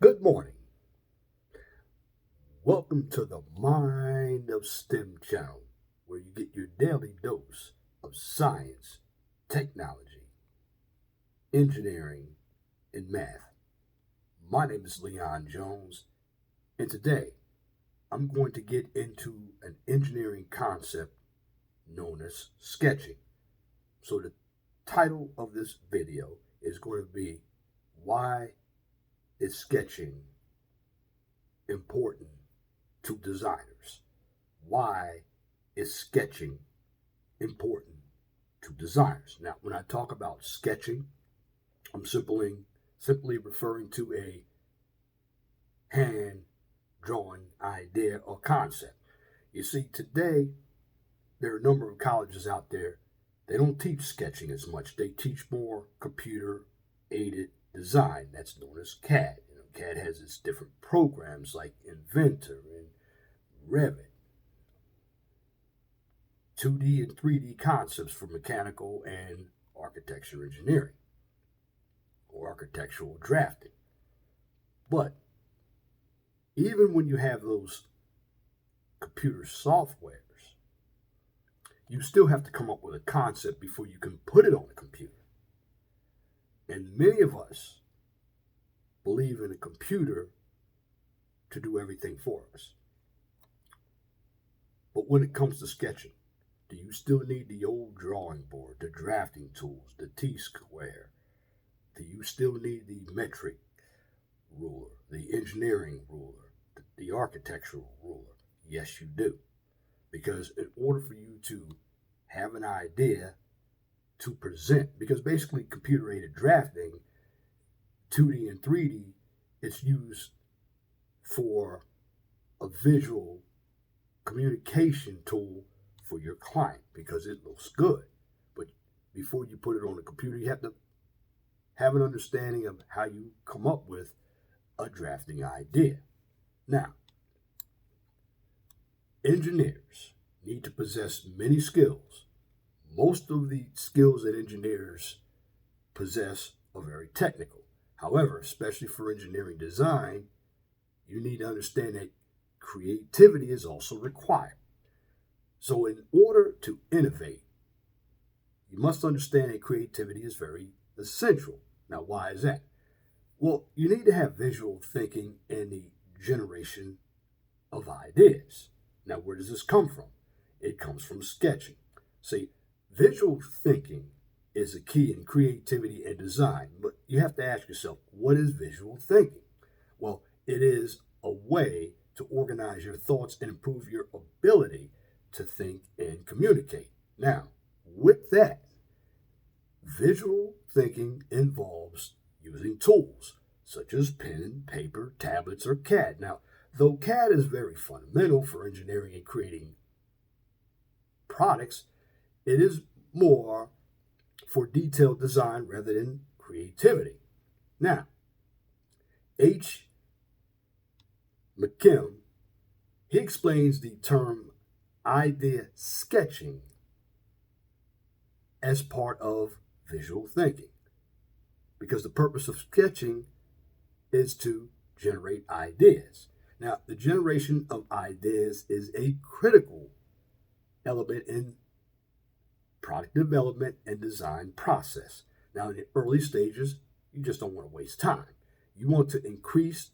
Good morning. Welcome to the Mind of STEM channel, where you get your daily dose of science, technology, engineering, and math. My name is Leon Jones, and today I'm going to get into an engineering concept known as sketching. So, the title of this video is going to be Why is Sketching Important to Designers? Why is sketching important to designers? Now, when I talk about sketching, I'm simply referring to a hand drawn idea or concept. You see, today there are a number of colleges out there. They don't teach sketching as much. They teach more computer aided design. That's known as CAD. CAD has its different programs like Inventor and Revit, 2D and 3D concepts for mechanical and architecture engineering or architectural drafting. But even when you have those computer softwares, you still have to come up with a concept before you can put it on the computer. And many of us believe in a computer to do everything for us. But when it comes to sketching, do you still need the old drawing board, the drafting tools, the T-square? Do you still need the metric ruler, the engineering ruler, the architectural ruler? Yes, you do. Because in order for you to have an idea to present, because basically computer aided drafting, 2D and 3D, it's used for a visual communication tool for your client because it looks good. But before you put it on the computer, you have to have an understanding of how you come up with a drafting idea. Now, engineers need to possess many skills. Most of the skills that engineers possess are very technical. However, especially for engineering design, you need to understand that creativity is also required. So, in order to innovate, you must understand that creativity is very essential. Now, why is that? Well, you need to have visual thinking and the generation of ideas. Now, where does this come from? It comes from sketching. See, visual thinking is a key in creativity and design, but you have to ask yourself, what is visual thinking? Well, it is a way to organize your thoughts and improve your ability to think and communicate. Now, with that, visual thinking involves using tools such as pen and paper, tablets, or CAD. Now, though CAD is very fundamental for engineering and creating products, it is more for detailed design rather than creativity. Now, H. McKim, he explains the term idea sketching as part of visual thinking because the purpose of sketching is to generate ideas. Now, the generation of ideas is a critical element in product development and design process. Now, in the early stages, you just don't want to waste time. You want to increase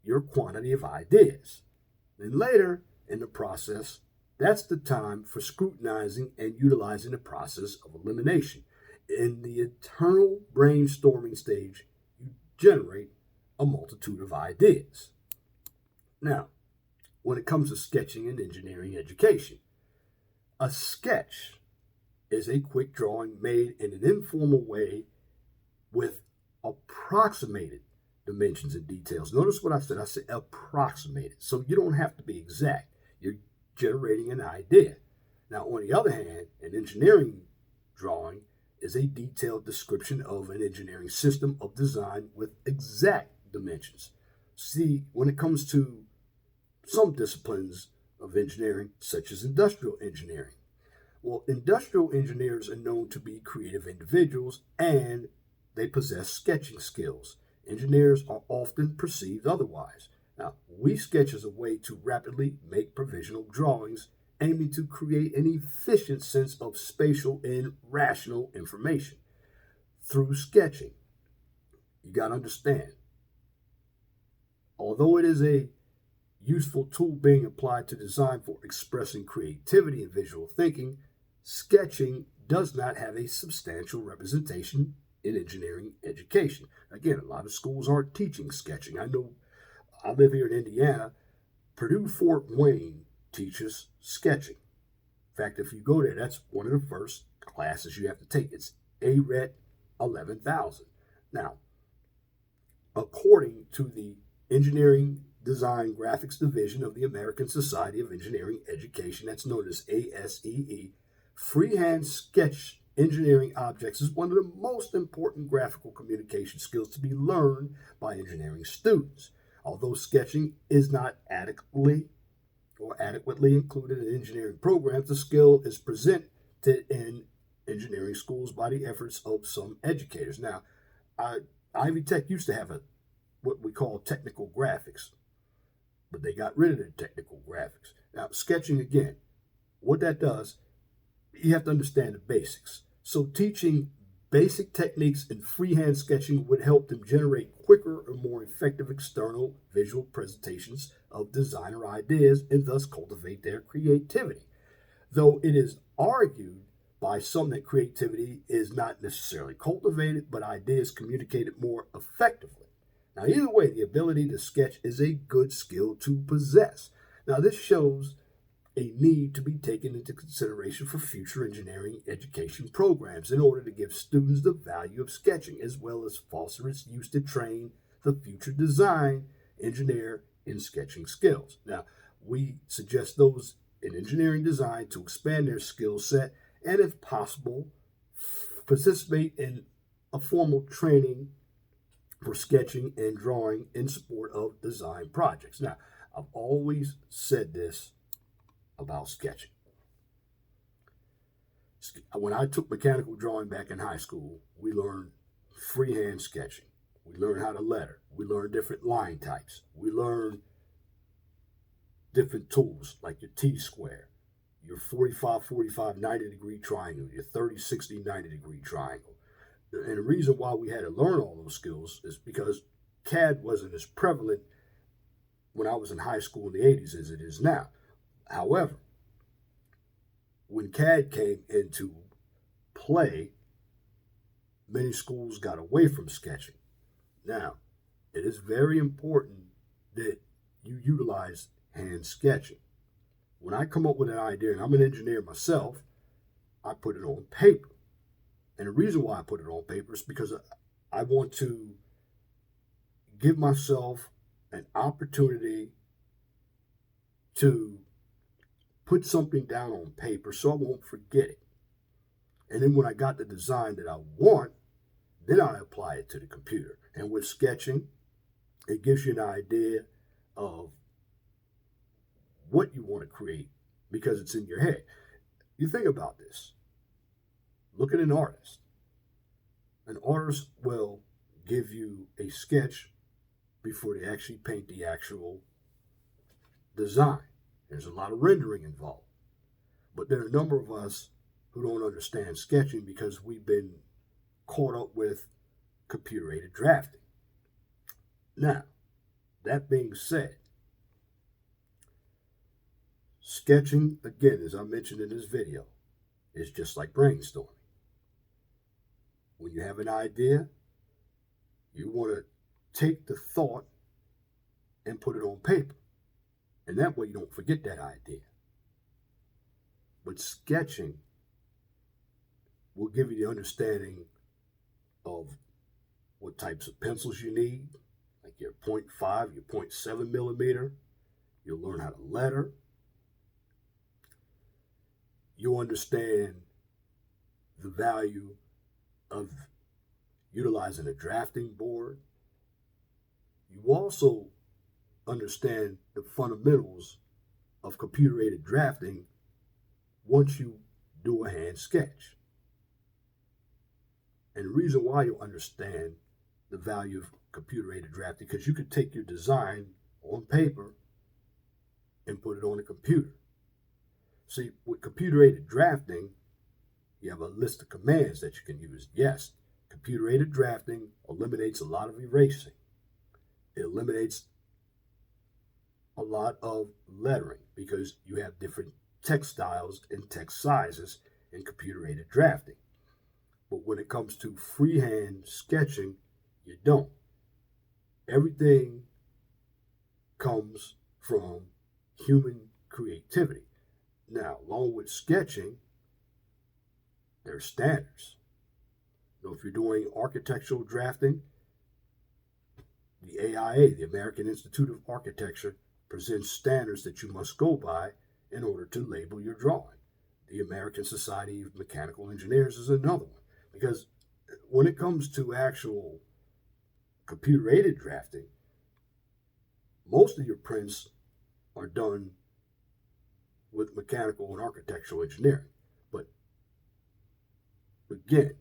your quantity of ideas. Then later in the process, that's the time for scrutinizing and utilizing the process of elimination. In the internal brainstorming stage, you generate a multitude of ideas. Now, when it comes to sketching and engineering education, a sketch is a quick drawing made in an informal way with approximated dimensions and details. Notice what I said. I said approximated. So you don't have to be exact. You're generating an idea. Now, on the other hand, an engineering drawing is a detailed description of an engineering system of design with exact dimensions. See, when it comes to some disciplines of engineering, such as industrial engineering, well, industrial engineers are known to be creative individuals and they possess sketching skills. Engineers are often perceived otherwise. Now, we sketch as a way to rapidly make provisional drawings, aiming to create an efficient sense of spatial and rational information. Through sketching, you got to understand, although it is a useful tool being applied to design for expressing creativity and visual thinking, sketching does not have a substantial representation in engineering education. Again, a lot of schools aren't teaching sketching. I know I live here in Indiana. Purdue Fort Wayne teaches sketching. In fact, if you go there, that's one of the first classes you have to take. It's ARET 11,000. Now, according to the Engineering Design Graphics Division of the American Society of Engineering Education, that's known as ASEE, freehand sketch engineering objects is one of the most important graphical communication skills to be learned by engineering students. Although sketching is not adequately included in engineering programs, the skill is presented in engineering schools by the efforts of some educators. Now, Ivy Tech used to have what we call technical graphics, but they got rid of the technical graphics. Now, sketching, again, what that does, you have to understand the basics. So teaching basic techniques in freehand sketching would help them generate quicker or more effective external visual presentations of designer ideas and thus cultivate their creativity. Though it is argued by some that creativity is not necessarily cultivated, but ideas communicated more effectively. Now, either way, the ability to sketch is a good skill to possess. Now, this shows a need to be taken into consideration for future engineering education programs in order to give students the value of sketching, as well as foster its use to train the future design engineer in sketching skills. Now, we suggest those in engineering design to expand their skill set and, if possible, participate in a formal training for sketching and drawing in support of design projects. Now, I've always said this about sketching. When I took mechanical drawing back in high school, we learned freehand sketching. We learned how to letter. We learned different line types. We learned different tools like your T-square, your 45, 90-degree triangle, your 30, 60, 90-degree triangle. And the reason why we had to learn all those skills is because CAD wasn't as prevalent when I was in high school in the 80s as it is now. However, when CAD came into play, many schools got away from sketching. Now, it is very important that you utilize hand sketching. When I come up with an idea, and I'm an engineer myself, I put it on paper. And the reason why I put it on paper is because I want to give myself an opportunity to put something down on paper so I won't forget it. And then when I got the design that I want, then I apply it to the computer. And with sketching, it gives you an idea of what you want to create because it's in your head. You think about this. Look at an artist. An artist will give you a sketch before they actually paint the actual design. There's a lot of rendering involved. But there are a number of us who don't understand sketching because we've been caught up with computer-aided drafting. Now, that being said, sketching, again, as I mentioned in this video, is just like brainstorming. When you have an idea, you want to take the thought and put it on paper. And that way you don't forget that idea. But sketching will give you the understanding of what types of pencils you need, like your 0.5, your 0.7 millimeter. You'll learn how to letter. You'll understand the value of utilizing a drafting board. You also understand the fundamentals of computer-aided drafting once you do a hand sketch. And the reason why you'll understand the value of computer-aided drafting, because you could take your design on paper and put it on a computer. See, with computer-aided drafting, you have a list of commands that you can use. Yes, computer-aided drafting eliminates a lot of erasing. It eliminates a lot of lettering because you have different text styles and text sizes in computer-aided drafting. But when it comes to freehand sketching, you don't. Everything comes from human creativity. Now, along with sketching, there's standards. If you're doing architectural drafting, the AIA, the American Institute of Architecture, presents standards that you must go by in order to label your drawing. The American Society of Mechanical Engineers is another one. Because when it comes to actual computer-aided drafting, most of your prints are done with mechanical and architectural engineering. But again,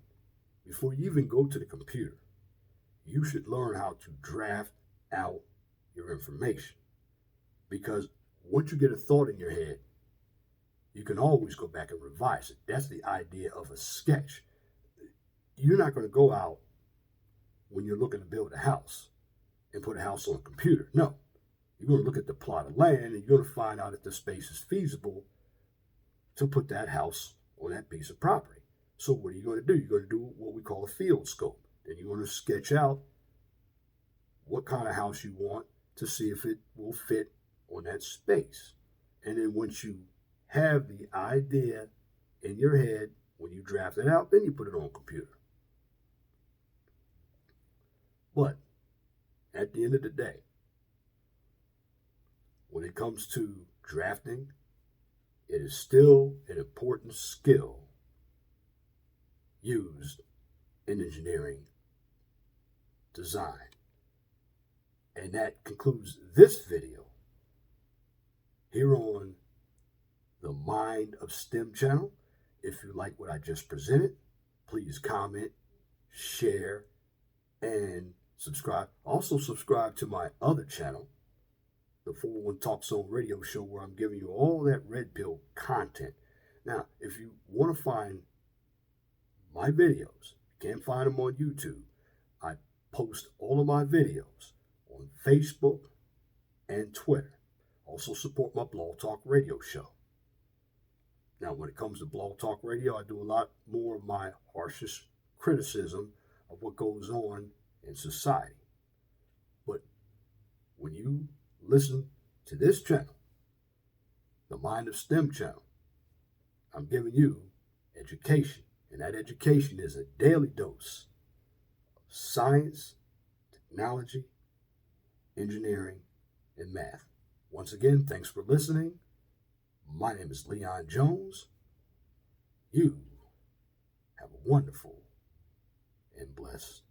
before you even go to the computer, you should learn how to draft out your information. Because once you get a thought in your head, you can always go back and revise it. That's the idea of a sketch. You're not going to go out when you're looking to build a house and put a house on a computer. No. You're going to look at the plot of land and you're going to find out if the space is feasible to put that house on that piece of property. So what are you going to do? You're going to do what we call a field scope. Then you're going to sketch out what kind of house you want to see if it will fit on that space. And then once you have the idea in your head, when you draft it out, then you put it on a computer. But at the end of the day, when it comes to drafting, it is still an important skill used in engineering design. And that concludes this video here on the Mind of STEM channel. If you like what I just presented, please comment, share, and subscribe. Also subscribe to my other channel, the 401 Talk Zone radio show, where I'm giving you all that red pill content. Now, if you want to find my videos, you can't find them on YouTube. I post all of my videos on Facebook and Twitter. Also support my Blog Talk radio show. Now, when it comes to Blog Talk radio, I do a lot more of my harshest criticism of what goes on in society. But when you listen to this channel, the Mind of STEM channel, I'm giving you education. And that education is a daily dose of science, technology, engineering, and math. Once again, thanks for listening. My name is Leon Jones. You have a wonderful and blessed